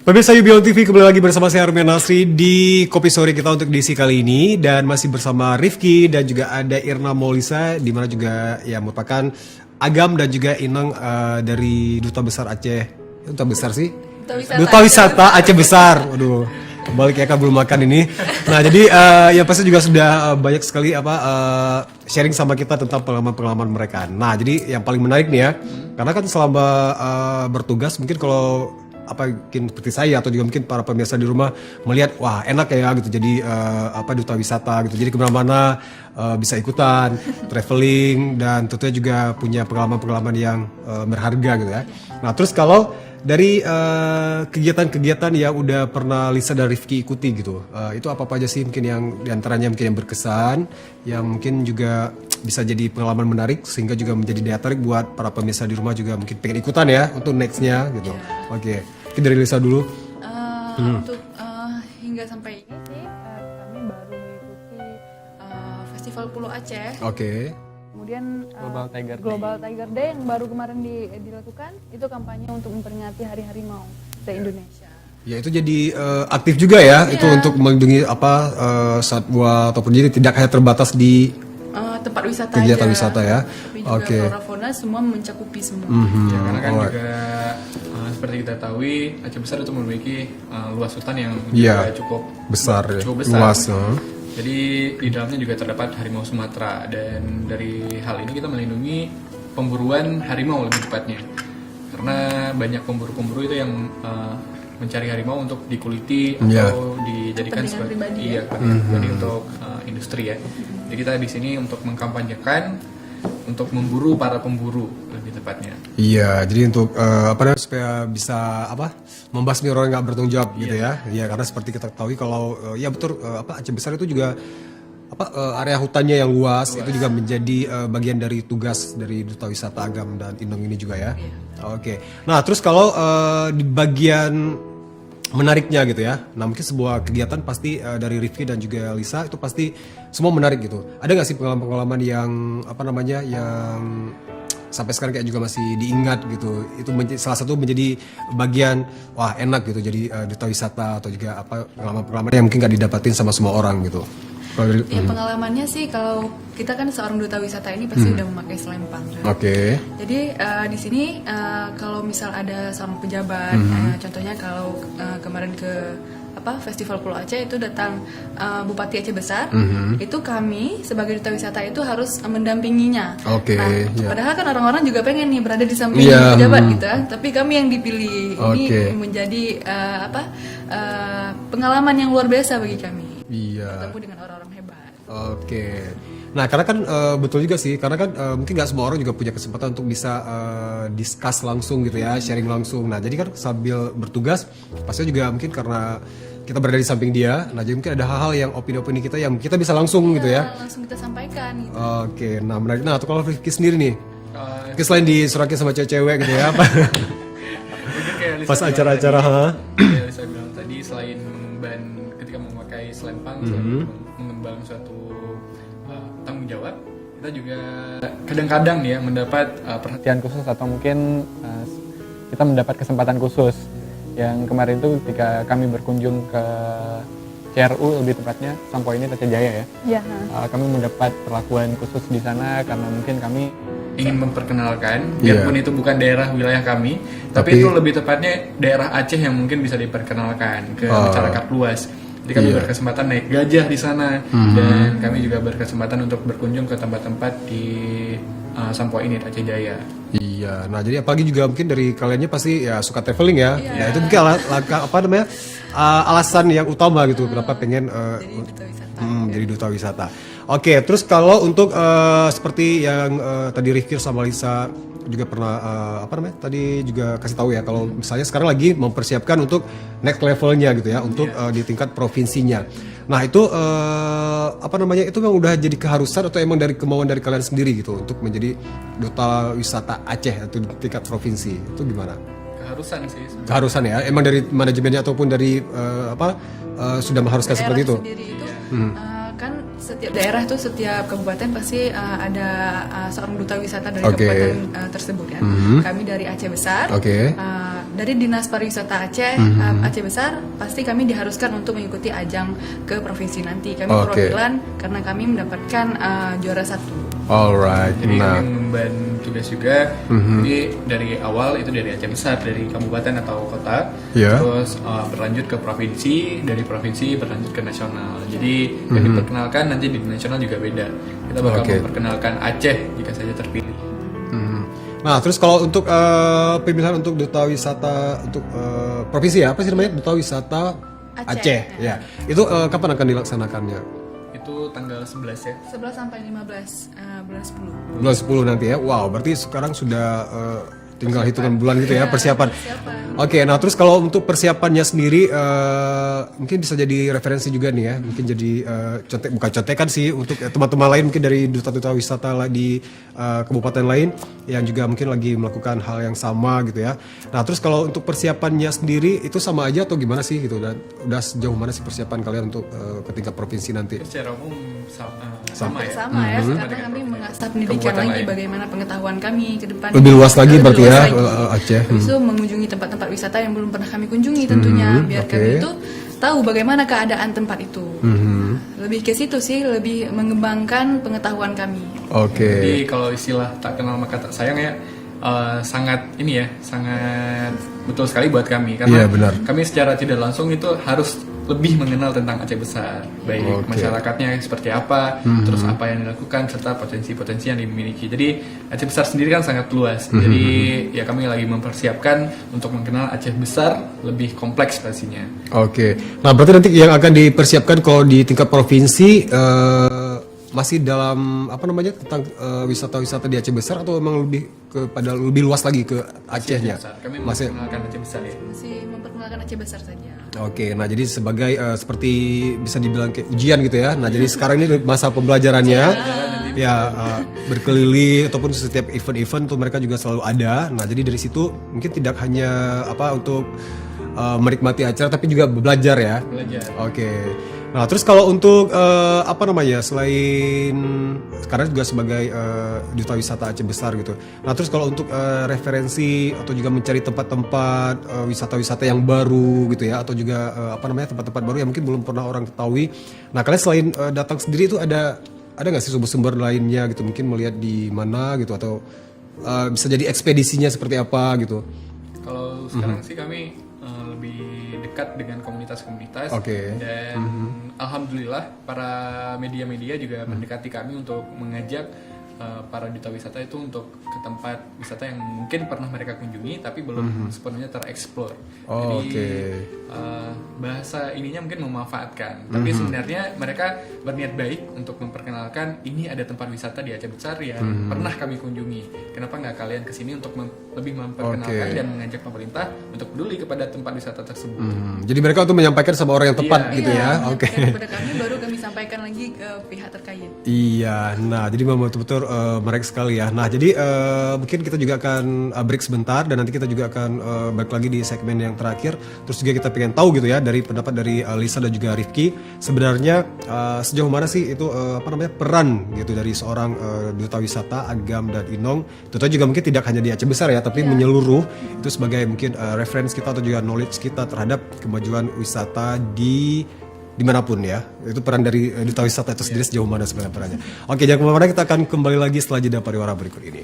Pemirsa UBL TV kembali lagi bersama saya Armian Nasri di Kopi Sore kita untuk edisi kali ini, dan masih bersama Rifki dan juga ada Irna Maulisa, di mana juga ya merupakan Agam dan juga Inang dari Duta Besar Aceh. Duta Besar sih? Duta Wisata Aceh Besar. Waduh, balik ya kan belum makan ini. Nah jadi ya pasti juga sudah banyak sekali sharing sama kita tentang pengalaman-pengalaman mereka. Nah jadi yang paling menarik nih ya, karena kan selama bertugas mungkin kalau mungkin seperti saya atau juga mungkin para pemirsa di rumah melihat wah enak ya gitu, jadi duta wisata gitu, jadi kemana-mana bisa ikutan traveling dan tentunya juga punya pengalaman-pengalaman yang berharga gitu ya. Nah terus kalau dari kegiatan-kegiatan yang udah pernah Lisa dan Rifki ikuti gitu, itu apa aja sih mungkin yang diantaranya mungkin yang berkesan, yang mungkin juga bisa jadi pengalaman menarik sehingga juga menjadi daya tarik buat para pemirsa di rumah juga mungkin pengen ikutan ya untuk nextnya gitu. Oke, mungkin dari Lisa dulu. Untuk hingga sampai ini sih kami baru mengikuti Festival Pulau Aceh. Oke. Kemudian Global Tiger Day yang baru kemarin dilakukan itu kampanye untuk memperingati Hari Harimau se-Indonesia. Ya itu jadi aktif juga ya, itu untuk melindungi satwa ataupun jadi tidak hanya terbatas di tempat wisata kegiatan aja. wisata ya. Tapi juga flora fauna semua mencakupi semua. Ya, karena kan juga seperti kita tahu Aceh Besar itu memiliki luas hutan yang juga cukup besar, luas. Jadi di dalamnya juga terdapat harimau Sumatera, dan dari hal ini kita melindungi pemburuan harimau lebih tepatnya. Karena banyak pemburu-pemburu itu yang mencari harimau untuk dikuliti atau dijadikan sebagai pribadi untuk industri ya. Jadi kita di sini untuk mengkampanyekan untuk memburu para pemburu lebih tepatnya. Iya, jadi untuk supaya bisa membasmi orang yang nggak bertanggung jawab gitu ya. Iya, karena seperti kita ketahui kalau ya betul Aceh Besar itu juga area hutannya yang luas itu juga menjadi bagian dari tugas dari Duta Wisata Agam dan Inong ini juga ya. Oke. Nah, terus kalau di bagian menariknya gitu ya. Nah mungkin sebuah kegiatan pasti dari Rifki dan juga Lisa itu pasti semua menarik gitu. Ada nggak sih pengalaman-pengalaman yang yang sampai sekarang kayak juga masih diingat gitu? Itu salah satu menjadi bagian wah enak gitu jadi duta wisata atau juga pengalaman-pengalaman yang mungkin nggak didapatin sama semua orang gitu. Ya pengalamannya sih kalau kita kan seorang duta wisata ini pasti udah memakai selempang. Oke. Jadi di sini kalau misal ada seorang pejabat, contohnya kalau kemarin ke Festival Pulau Aceh itu datang Bupati Aceh Besar, itu kami sebagai duta wisata itu harus mendampinginya. Oke. Padahal kan orang-orang juga pengen nih berada di samping pejabat gitu ya, tapi kami yang dipilih ini menjadi pengalaman yang luar biasa bagi kami. Iya. Bertemu dengan orang-orang hebat. Oke. Nah karena kan betul juga sih, karena kan mungkin nggak semua orang juga punya kesempatan untuk bisa discuss langsung gitu ya, sharing langsung. Nah jadi kan sambil bertugas, pasti juga mungkin karena kita berada di samping dia, nah jadi mungkin ada hal-hal yang opini-opini kita yang kita bisa langsung gitu ya. Langsung kita sampaikan gitu. Oke, nah menarik. Nah kalau Rifki sendiri nih, selain disurakin sama cewek-cewek gitu ya, pas acara-acara, Ya, saya bilang tadi selain mengemban ketika memakai selempang, mengemban suatu tanggung jawab, kita juga kadang-kadang nih ya mendapat perhatian khusus atau mungkin kita mendapat kesempatan khusus. Yang kemarin itu ketika kami berkunjung ke CRU lebih tepatnya Sampo ini Aceh Jaya ya. Kami mendapat perlakuan khusus di sana karena mungkin kami ingin memperkenalkan, biarpun itu bukan daerah wilayah kami, tapi itu lebih tepatnya daerah Aceh yang mungkin bisa diperkenalkan ke masyarakat luas. Jadi kami berkesempatan naik gajah di sana, dan kami juga berkesempatan untuk berkunjung ke tempat-tempat di Sampo ini Aceh Jaya. Iya, nah jadi apalagi juga mungkin dari kaliannya pasti ya suka traveling ya. Nah itu mungkin alasan yang utama gitu kenapa pengen jadi duta wisata. Oke, terus kalau untuk seperti yang tadi Rifki sama Lisa juga pernah tadi juga kasih tahu ya, kalau misalnya sekarang lagi mempersiapkan untuk next levelnya gitu ya, untuk di tingkat provinsinya. Nah itu itu memang udah jadi keharusan atau emang dari kemauan dari kalian sendiri gitu untuk menjadi duta wisata Aceh atau di tingkat provinsi, itu gimana? Keharusan sih sebenarnya. Keharusan ya, emang dari manajemennya ataupun dari sudah mengharuskan seperti itu. Sendiri itu, kan Setiap daerah tuh, setiap kabupaten pasti ada seorang duta wisata dari Oke. kabupaten tersebut ya. Kami dari Aceh Besar, Oke. dari Dinas Pariwisata Aceh, Aceh Besar, pasti kami diharuskan untuk mengikuti ajang ke provinsi nanti. Kami Oke. perwakilan karena kami mendapatkan juara 1. Alright. Jadi Nah, kami mengemban tugas juga. Jadi dari awal itu dari Aceh Besar, dari kabupaten atau kota, Ya. terus berlanjut ke provinsi, dari provinsi berlanjut ke nasional. Jadi yang diperkenalkan nanti di nasional juga beda. Kita bakal Oke. memperkenalkan Aceh jika saja terpilih. nah terus kalau untuk pemilihan untuk duta wisata untuk provinsi ya, apa sih namanya? Duta wisata Aceh. Aceh. Ya. Itu kapan akan dilaksanakannya? Itu tanggal 11 ya. 11 sampai 15 bulan 10. Bulan 10 nanti ya. Wow, berarti sekarang sudah tinggal hitungan bulan gitu ya persiapan. Persiapan. Oke, nah terus kalau untuk persiapannya sendiri mungkin bisa jadi referensi juga nih ya. Mungkin jadi bukan contekan sih untuk teman-teman lain mungkin dari duta-duta wisata di kabupaten lain yang juga mungkin lagi melakukan hal yang sama gitu ya. Nah, terus kalau untuk persiapannya sendiri itu sama aja atau gimana sih gitu, dan udah sejauh mana sih persiapan kalian untuk ke tingkat provinsi nanti? Secara umum sama ya. Sama ya, karena kami mengasah pendidikan Kabupaten lagi lain. bagaimana pengetahuan kami ke depan. Lebih luas lagi Lebih berarti luas ya, lagi. Aceh. Habis itu mengunjungi tempat-tempat wisata yang belum pernah kami kunjungi tentunya, biar oke. kami itu tahu bagaimana keadaan tempat itu. Lebih ke situ sih, lebih mengembangkan pengetahuan kami. Oke. Jadi kalau istilah tak kenal maka tak sayang ya, sangat ini ya, sangat betul sekali buat kami Iya, karena benar. kami secara tidak langsung itu harus lebih mengenal tentang Aceh Besar, baik Oke. masyarakatnya seperti apa, terus apa yang dilakukan serta potensi-potensi yang dimiliki. Jadi Aceh Besar sendiri kan sangat luas. Jadi ya kami lagi mempersiapkan untuk mengenal Aceh Besar lebih kompleks pastinya. Oke. Nah, berarti nanti yang akan dipersiapkan kalau di tingkat provinsi masih dalam apa namanya tentang wisata-wisata di Aceh Besar atau memang lebih kepada lebih luas lagi ke Acehnya? Besar. Kami Masih. memperkenalkan Aceh Besar ya. Masih memperkenalkan Aceh Besar saja. Oke, nah jadi sebagai seperti bisa dibilang kayak ujian gitu ya. Nah jadi sekarang ini masa pembelajarannya, ya berkeliling ataupun setiap event-event tuh mereka juga selalu ada. Nah jadi dari situ mungkin tidak hanya apa untuk menikmati acara tapi juga belajar ya. Belajar. Oke. Nah terus kalau untuk apa namanya selain sekarang juga sebagai duta wisata Aceh Besar gitu. Nah terus kalau untuk referensi atau juga mencari tempat-tempat wisata-wisata yang baru gitu ya, atau juga apa namanya tempat-tempat baru yang mungkin belum pernah orang ketahui. Nah kalian selain datang sendiri itu ada nggak sih sumber-sumber lainnya gitu, mungkin melihat di mana gitu, atau bisa jadi ekspedisinya seperti apa gitu. Kalau sekarang sih kami lebih dekat dengan komunitas-komunitas Oke. dan alhamdulillah para media-media juga mendekati kami untuk mengajak para duta wisata itu untuk ke tempat wisata yang mungkin pernah mereka kunjungi tapi belum sepenuhnya tereksplor. Oh, Jadi oke. bahasa ininya mungkin memanfaatkan, tapi sebenarnya mereka berniat baik untuk memperkenalkan ini ada tempat wisata di Aceh Besar yang pernah kami kunjungi. Kenapa nggak kalian kesini untuk lebih memperkenalkan Oke. dan mengajak pemerintah untuk peduli kepada tempat wisata tersebut. Jadi mereka untuk menyampaikan sama orang yang tepat Iya, gitu ya. Oke. Kepada kami baru kami sampaikan lagi ke pihak terkait. Iya, nah jadi memang betul-betul menarik sekali ya. Nah jadi mungkin kita juga akan break sebentar dan nanti kita juga akan balik lagi di segmen yang terakhir. Terus juga kita pengen tahu gitu ya dari pendapat dari Lisa dan juga Rifki, sebenarnya sejauh mana sih itu apa namanya peran gitu dari seorang duta wisata Agam dan Inong. Tentunya juga mungkin tidak hanya di Aceh Besar ya, tapi menyeluruh itu sebagai mungkin reference kita atau juga knowledge kita terhadap kemajuan wisata dimanapun ya. Itu peran dari duta wisata itu sendiri sejauh mana sebenarnya perannya. Oke, jangan kemana-mana, kita akan kembali lagi setelah jeda pariwara berikut ini.